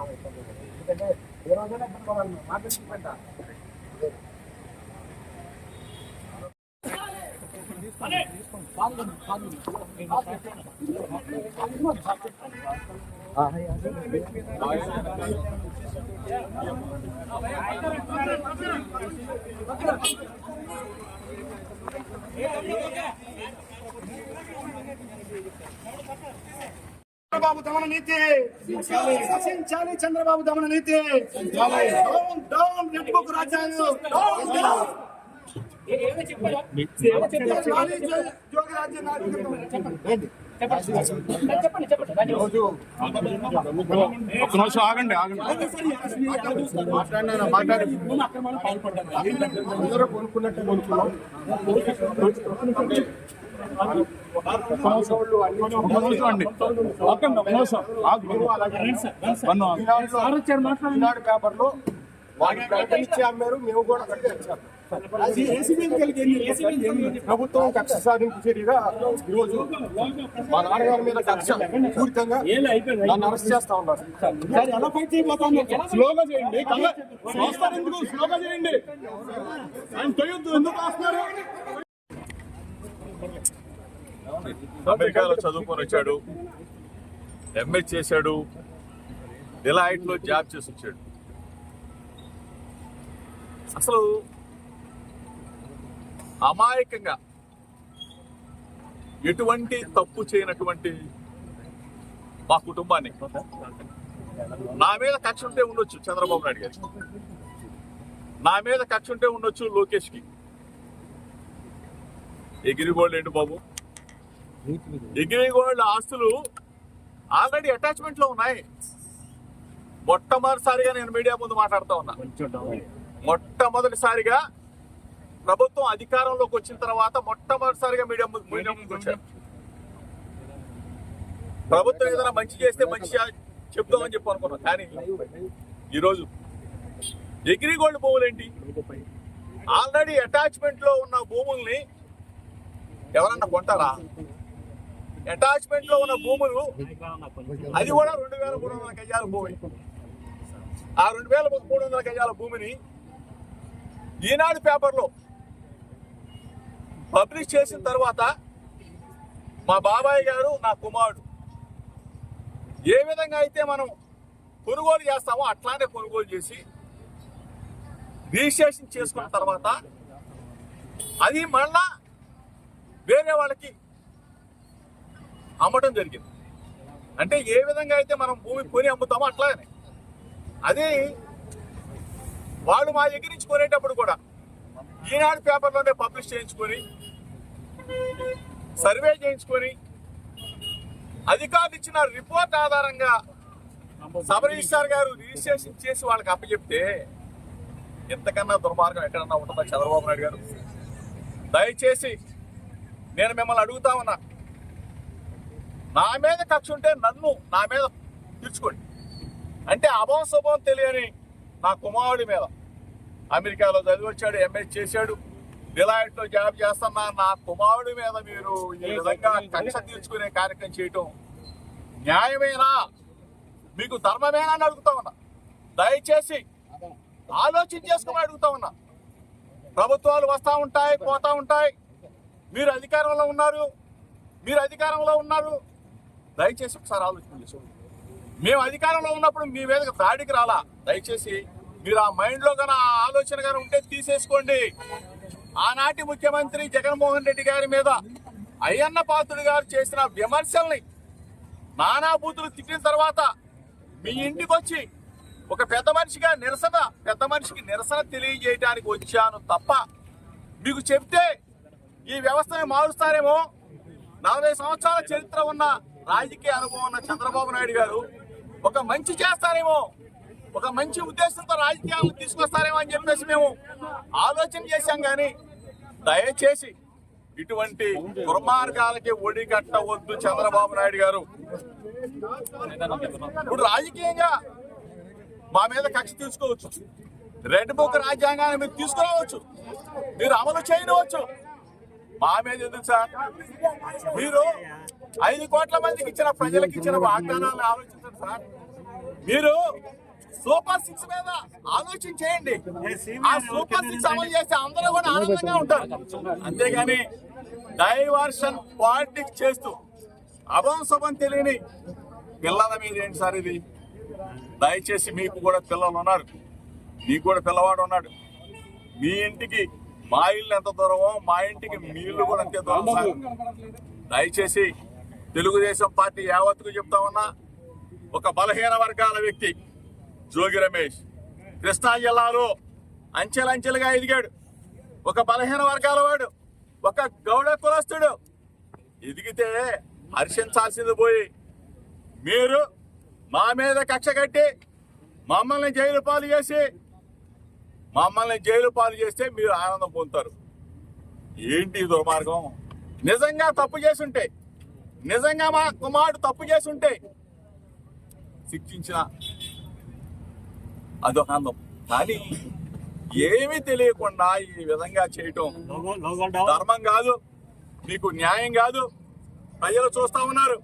చాలా ఇబ్బంది ఉంటుంది. ఎందుకంటే ఏ రోజైనా మనం మార్కెట్ చంద్రబాబు దమన నీతి నశించాలి. చంద్రబాబు దమన నీతి డౌన్ డౌన్ రెడ్ బుక్ రాజ్యాంగం ఒక్క నిమిషం ఆగండి అందరూ కొనుక్కున్నట్టు కొనుక్కున్నాం. పేపర్లో ఇచ్చి అమ్మారు, మేము కూడా వచ్చాము. ప్రభుత్వం కక్ష సాధింపు చర్యగా ఈరోజు మా నాన్నగారి మీద కక్ష పూరితంగా నన్ను అరెస్ట్ చేస్తా ఉన్నారు. స్లోగా చేయండి, స్లోగా చేయండి, ఆయన తొయ్యొద్దు. ఎందుకు వస్తున్నారు? అమెరికాలో చదువుకొని వచ్చాడు, ఎంఏ చేశాడు, డిలాయిట్ లో జాబ్ చేసి వచ్చాడు. అసలు అమాయకంగా ఎటువంటి తప్పు చేయనటువంటి మా కుటుంబాన్ని నా మీద కక్ష ఉంటే ఉండొచ్చు చంద్రబాబు నాయుడు గారికి, నా మీద కక్ష ఉంటే ఉండొచ్చు లోకేష్ కి. ఎగిరిగోల్డ్ ఏంటి బాబు? ఎగిరిగోల్డ్ ఆస్తులు ఆల్రెడీ అటాచ్మెంట్ లో ఉన్నాయి. మొట్టమొదటిసారిగా నేను మీడియా ముందు మాట్లాడుతూ ఉన్నా. మొట్టమొదటిసారిగా ప్రభుత్వం అధికారంలోకి వచ్చిన తర్వాత మొట్టమొదటిసారిగా మీడియా ముందుకు వచ్చారు. ప్రభుత్వం ఏదైనా మంచి చేస్తే మంచి చెప్తామని చెప్పి అనుకున్నాం. కానీ ఈరోజు ఎగ్రిగోల్డ్ భూములు ఏంటి? ఆల్రెడీ అటాచ్మెంట్ లో ఉన్న భూముల్ని ఎవరన్నా కొంటారా? అటాచ్మెంట్ లో ఉన్న భూములు అది కూడా 2300 గజాల భూమి. ఆ 2300 గజాల భూమిని ఈనాడు పేపర్లో పబ్లిష్ చేసిన తర్వాత మా బాబాయ్ గారు, నా కుమారుడు ఏ విధంగా అయితే మనం కొనుగోలు చేస్తామో అట్లానే కొనుగోలు చేసి రిజిస్ట్రేషన్ చేసుకున్న తర్వాత అది మళ్ళా వేరే వాళ్ళకి అమ్మటం జరిగింది. అంటే ఏ విధంగా అయితే మనం భూమి కొని అమ్ముతామో అట్లానే అది వాళ్ళు మా దగ్గర నుంచి కొనేటప్పుడు కూడా ఈనాడు పేపర్లోనే పబ్లిష్ చేయించుకొని సర్వే చేయించుకొని అధికారులు ఇచ్చిన రిపోర్ట్ ఆధారంగా సబ్ రిజిస్ట్రార్ గారు రిజిస్ట్రేషన్ చేసి వాళ్ళకి అప్పచెప్తే ఎంతకన్నా దుర్మార్గం ఎక్కడన్నా ఉంటుందా చంద్రబాబు నాయుడు గారు? దయచేసి నేను మిమ్మల్ని అడుగుతా ఉన్నా, నా మీద కక్ష ఉంటే నా మీద తీర్చుకోండి. అంటే అభం శుభం తెలియని నా కుమారుడి మీద అమెరికాలో చదివి వచ్చాడు, ఎంఏ చేశాడు, డిలాయిట్ లో జాబ్ చేస్తున్నా నా కుమారుడి మీద మీరు ఈ విధంగా కక్ష తీర్చుకునే కార్యక్రమం చేయటం న్యాయమేనా? మీకు ధర్మమేనా అని అడుగుతా ఉన్నా. దయచేసి ఆలోచన చేసుకుని అడుగుతా ఉన్నా. ప్రభుత్వాలు వస్తూ ఉంటాయి, పోతా ఉంటాయి. మీరు అధికారంలో ఉన్నారు, దయచేసి ఒకసారి ఆలోచన చేసుకోండి. మేము అధికారంలో ఉన్నప్పుడు మీ మీదకి దాడికి రాలా. దయచేసి మీరు ఆ మైండ్ లో గానీ ఆ ఆలోచన గానీ ఉంటే తీసేసుకోండి. ఆనాటి ముఖ్యమంత్రి జగన్మోహన్ రెడ్డి గారి మీద అయ్యన్న పాత్రుడు గారు చేసిన విమర్శల్ని నానా బూతులు తిట్టిన తర్వాత మీ ఇంటికి వచ్చి ఒక పెద్ద మనిషికి నిరసన తెలియజేయడానికి వచ్చాను తప్ప మీకు చెప్తే ఈ వ్యవస్థని మారుస్తారేమో. 40 సంవత్సరాల చరిత్ర ఉన్న రాజకీయ అనుభవం ఉన్న చంద్రబాబు నాయుడు గారు ఒక మంచి చేస్తారేమో, ఒక మంచి ఉద్దేశంతో రాజకీయాలను తీసుకొస్తారేమో అని చెప్పేసి మేము ఆలోచన చేశాం. కానీ దయచేసి ఇటువంటి దుర్మార్గాలకి ఒడిగట్టవద్దు చంద్రబాబు నాయుడు గారు. ఇప్పుడు రాజకీయంగా మా మీద కక్ష తీసుకోవచ్చు, రెడ్ బుక్ రాజ్యాంగాన్ని మీరు తీసుకురావచ్చు, మీరు అమలు చేయవచ్చు. మా మీద ఎందుకు సార్? మీరు 5 కోట్ల మందికి ఇచ్చిన ప్రజలకు ఇచ్చిన వాగ్దానాలను ఆలోచించండి సార్. మీరు సూపర్ 6 మీద ఆలోచన చేయండి. ఆ సూపర్ 6 అమలు చేస్తే అందరూ కూడా ఆనందంగా ఉంటారు. అంతేగాని డైవర్షన్ పాలిటిక్స్ చేస్తూ అభంశుభం తెలియని పిల్లల మీద ఏంటి సార్ ఇది? దయచేసి మీకు కూడా పిల్లలు ఉన్నారు, మీకు కూడా పిల్లవాడు ఉన్నాడు. మీ ఇంటికి మా ఇల్లు ఎంత దూరమో మా ఇంటికి మీ ఇల్లు కూడా అంతే దూరం సార్. దయచేసి తెలుగుదేశం పార్టీ యావత్తుకు చెప్తా ఉన్నా, ఒక బలహీన వర్గాల వ్యక్తి జోగి రమేష్ కృష్ణా జిల్లాలో అంచెలంచెలుగా ఎదిగాడు. ఒక బలహీన వర్గాల వాడు, ఒక గౌడ కులస్తుడు ఎదిగితే హర్షించాల్సింది పోయి మీరు మా మీద కక్ష కట్టి మమ్మల్ని జైలు పాలు చేస్తే మీరు ఆనందం పొందుతారు. ఏంటి దుర్మార్గం? నిజంగా తప్పు చేసుంటే, నిజంగా మా కుమారుడు తప్పు చేసుంటే శిక్షించిన అదొక ఆనందం. కానీ ఏమీ తెలియకుండా ఈ విధంగా చేయటం ధర్మం కాదు, మీకు న్యాయం కాదు. ప్రజలు చూస్తా ఉన్నారు.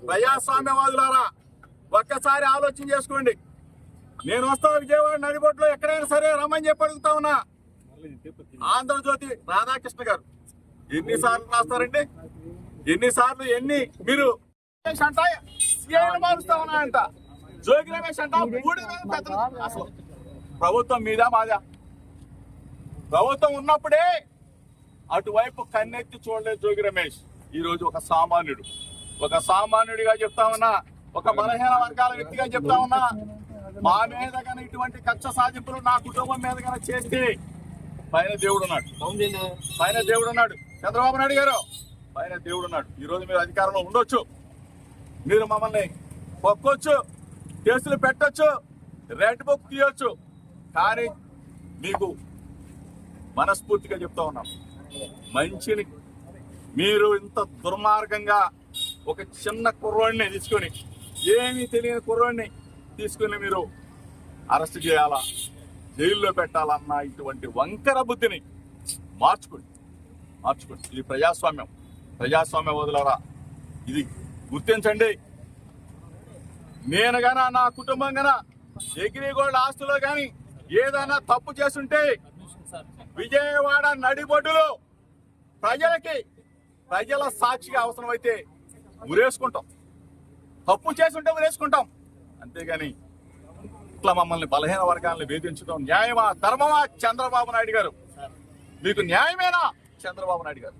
ప్రజాస్వామ్యవాదులారా, ఒక్కసారి ఆలోచన చేసుకోండి. నేను వస్తా విజయవాడ నడిబొట్లో ఎక్కడైనా సరే రమ్మని చెప్పి అడుగుతా ఉన్నా. ఆంధ్రజ్యోతి రాధాకృష్ణ గారు ఎన్నిసార్లు రాస్తారండి? ఎన్ని మీరు మారుస్తా ఉన్నాయంట. జోగి రమేష్ అంట అసలు ప్రభుత్వం మీద మాదా? ప్రభుత్వం ఉన్నప్పుడే అటువైపు కన్నెత్తి చూడలేదు జోగి రమేష్. ఈ రోజు ఒక సామాన్యుడిగా చెప్తా ఉన్నా, ఒక బలహీన వర్గాల వ్యక్తిగా చెప్తా ఉన్నా, మా మీద కానీ ఇటువంటి కక్ష సాధింపులు నా కుటుంబం మీద కానీ చేస్తే పైన దేవుడు ఉన్నాడు. చంద్రబాబు నాయుడు గారు పైన దేవుడు ఉన్నాడు. ఈ రోజు మీరు అధికారంలో ఉండొచ్చు, మీరు మమ్మల్ని పొక్కొచ్చు, కేసులు పెట్టొచ్చు, రెడ్ బుక్ తీయొచ్చు. కానీ మీకు మనస్ఫూర్తిగా చెప్తా ఉన్నాం, మంచిని మీరు ఇంత దుర్మార్గంగా ఒక చిన్న కుర్రోడిని తీసుకొని, ఏమీ తెలియని కుర్రోడిని తీసుకుని మీరు అరెస్ట్ చేయాలా, జైల్లో పెట్టాలన్న ఇటువంటి వంకర బుద్ధిని మార్చుకోండి. ఇది ప్రజాస్వామ్య వదులరా, ఇది గుర్తించండి. నేను గానా నా కుటుంబం గానా ఎగ్రిగోల్డ్ ఆస్తులో కానీ ఏదైనా తప్పు చేస్తుంటే విజయవాడ నడిబొడ్డులో ప్రజల సాక్షిగా అవసరమైతే ఉరేసుకుంటాం. తప్పు చేస్తుంటే ఉరేసుకుంటాం. అంతేగాని ఇట్లా మమ్మల్ని బలహీన వర్గాలను వేధించడం న్యాయమా, ధర్మమా? చంద్రబాబు నాయుడు గారు, మీకు న్యాయమేనా? చంద్రబాబు నాయుడు గారు